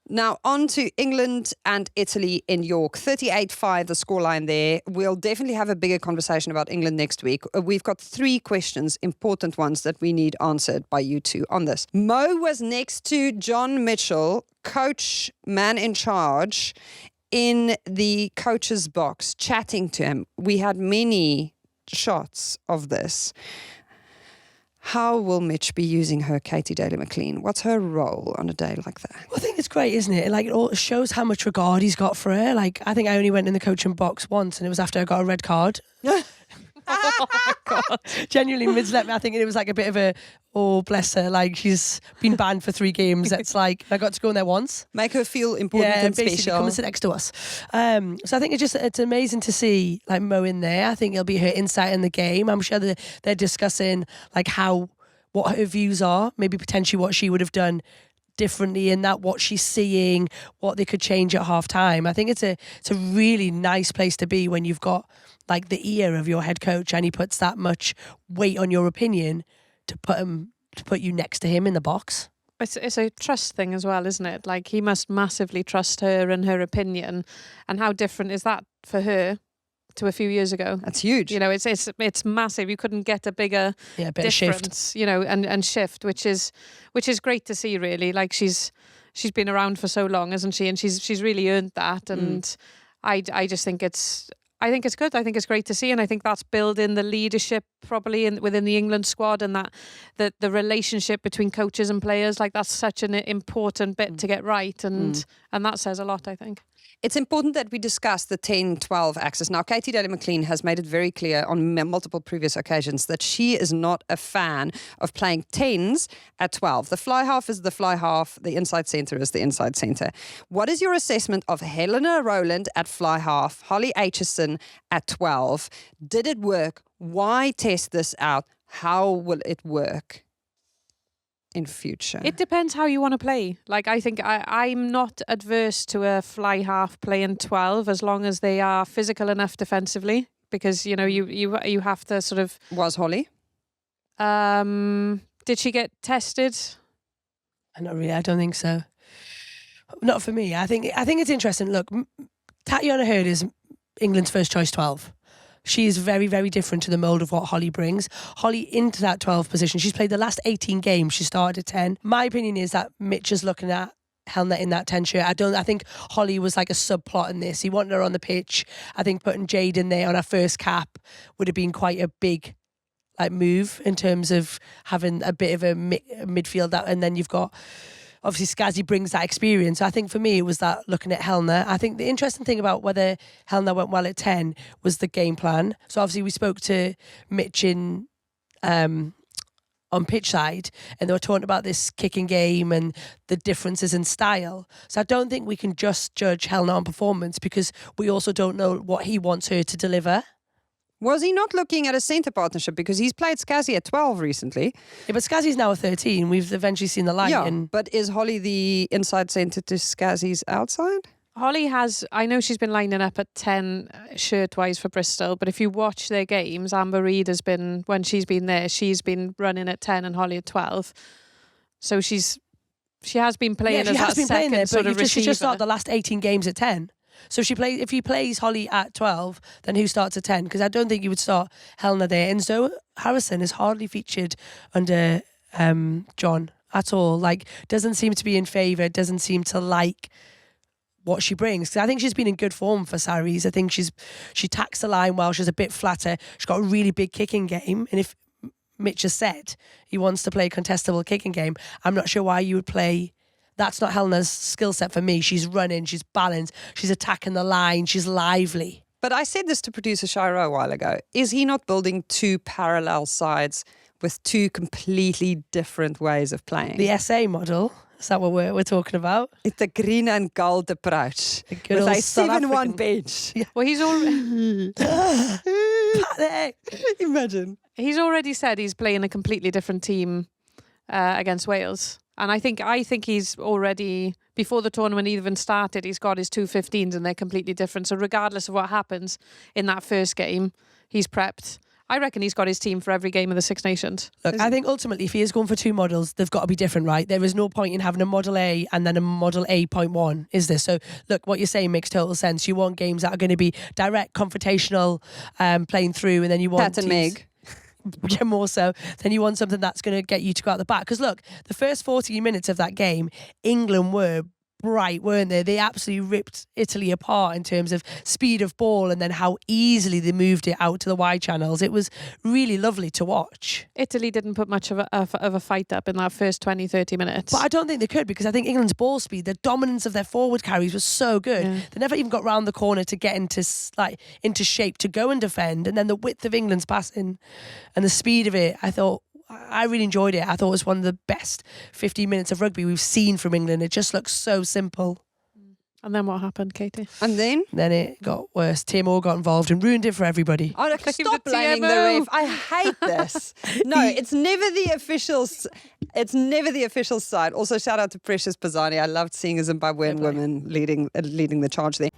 Now, on to England and Italy in York. 38-5, the scoreline there. We'll definitely have a bigger conversation about England next week. We've got 3 questions, important ones, that we need answered by you two on this. Mo was next to John Mitchell, coach, man in charge, in the coach's box, chatting to him. We had many shots of this. How will Mitch be using her, Katy Daly-McLean? What's her role on a day like that? Well, I think it's great, isn't it? Like, it all shows how much regard he's got for her. Like, I think I only went in the coaching box once, and it was after I got a red card. Oh my God. Genuinely misled me. I think it was like a bit of a, oh, bless her. Like, she's been banned for 3 games. It's like, I got to go in there once. Make her feel important and basically special. Come and sit next to us. So I think it's amazing to see like Mo in there. I think it'll be her insight in the game. I'm sure they're discussing like what her views are, maybe potentially what she would have done differently in that, what she's seeing, what they could change at half time. I think it's a really nice place to be when you've got like the ear of your head coach and he puts that much weight on your opinion to put you next to him in the box. It's a trust thing as well, isn't it? Like, he must massively trust her and her opinion. And how different is that for her to a few years ago? That's huge. You know, it's massive. You couldn't get a bigger difference, shift. you know, and shift, which is great to see, really. Like, she's been around for so long, hasn't she? And she's really earned that. And I just think it's good. I think it's great to see, and I think that's building the leadership probably within the England squad, and that the relationship between coaches and players, like, that's such an important bit to get right, and that says a lot, I think. It's important that we discuss the 10-12 axis. Now, Katy Daly-McLean has made it very clear on multiple previous occasions that she is not a fan of playing 10s at 12. The fly half is the fly half, the inside centre is the inside centre. What is your assessment of Helena Rowland at fly half, Holly Aitchison at 12? Did it work? Why test this out? How will it work in future? It depends how you want to play. Like, I think I'm not adverse to a fly half playing 12 as long as they are physical enough defensively, because, you know, you have to sort of... Was Holly? Did she get tested? Not really. I don't think so. Not for me. I think it's interesting. Look, Tatiana Hurd is England's first choice 12. She is very, very different to the mould of what Holly brings. Holly into that 12 position. She's played the last 18 games. She started at 10. My opinion is that Mitch is looking at Helena in that 10 shirt. I think Holly was like a subplot in this. He wanted her on the pitch. I think putting Jade in there on her first cap would have been quite a big like move in terms of having a bit of a midfield. And then you've got... Obviously, Scazzy brings that experience. I think for me, it was that looking at Helena. I think the interesting thing about whether Helena went well at 10 was the game plan. So obviously, we spoke to Mitch on pitch side, and they were talking about this kicking game and the differences in style. So I don't think we can just judge Helena on performance, because we also don't know what he wants her to deliver. Was he not looking at a centre partnership? Because he's played Scazzy at 12 recently. Yeah, but Scazzy's now a 13. We've eventually seen the line. Yeah, but is Holly the inside centre to Scazzy's outside? Holly has... I know she's been lining up at 10 shirt-wise for Bristol, but if you watch their games, Amber Reid has been... When she's been there, she's been running at 10 and Holly at 12. So she has been playing as that second sort of receiver. She just started the last 18 games at 10. So if he plays Holly at 12, then who starts at 10? Because I don't think you would start Helena there. And Zoe Harrison is hardly featured under John at all. Like, doesn't seem to be in favour, doesn't seem to like what she brings. Because I think she's been in good form for Sarries. I think she tacks the line well. She's a bit flatter. She's got a really big kicking game. And if Mitch has said he wants to play a contestable kicking game, I'm not sure why you would play... That's not Helena's skill set for me. She's running, she's balanced, she's attacking the line, she's lively. But I said this to producer Shira a while ago. Is he not building 2 parallel sides with 2 completely different ways of playing? The SA model, is that what we're talking about? It's the green and gold approach. With a 7-1 bench. Yeah. Well, he's already... Imagine. He's already said he's playing a completely different team against Wales. And I think he's already, before the tournament even started, he's got his 2 15s and they're completely different. So regardless of what happens in that first game, he's prepped. I reckon he's got his team for every game of the Six Nations. Look, I think ultimately, if he is going for two models, they've got to be different, right? There is no point in having a Model A and then a Model A.1, is there? So, look, what you're saying makes total sense. You want games that are going to be direct, confrontational, playing through, and then you want Pat and Meg. Yeah, more so. Then you want something that's going to get you to go out the back. Because look, the first 40 minutes of that game, England were bright, weren't they? They absolutely ripped Italy apart in terms of speed of ball and then how easily they moved it out to the wide channels. It was really lovely to watch. Italy didn't put much of a fight up in that first 20, 30 minutes. But I don't think they could, because I think England's ball speed, the dominance of their forward carries was so good. Yeah. They never even got round the corner to get into shape to go and defend. And then the width of England's passing and the speed of it, I really enjoyed it. I thought it was one of the best 15 minutes of rugby we've seen from England. It just looks so simple. And then what happened, Katie? And then it got worse. TMO got involved and ruined it for everybody. Oh, look, Blame stop the blaming the TMO. ref. I hate this. No, it's never the officials. It's never the officials' side. Also, shout out to Precious Pisani. I loved seeing a Zimbabwean woman leading the charge there.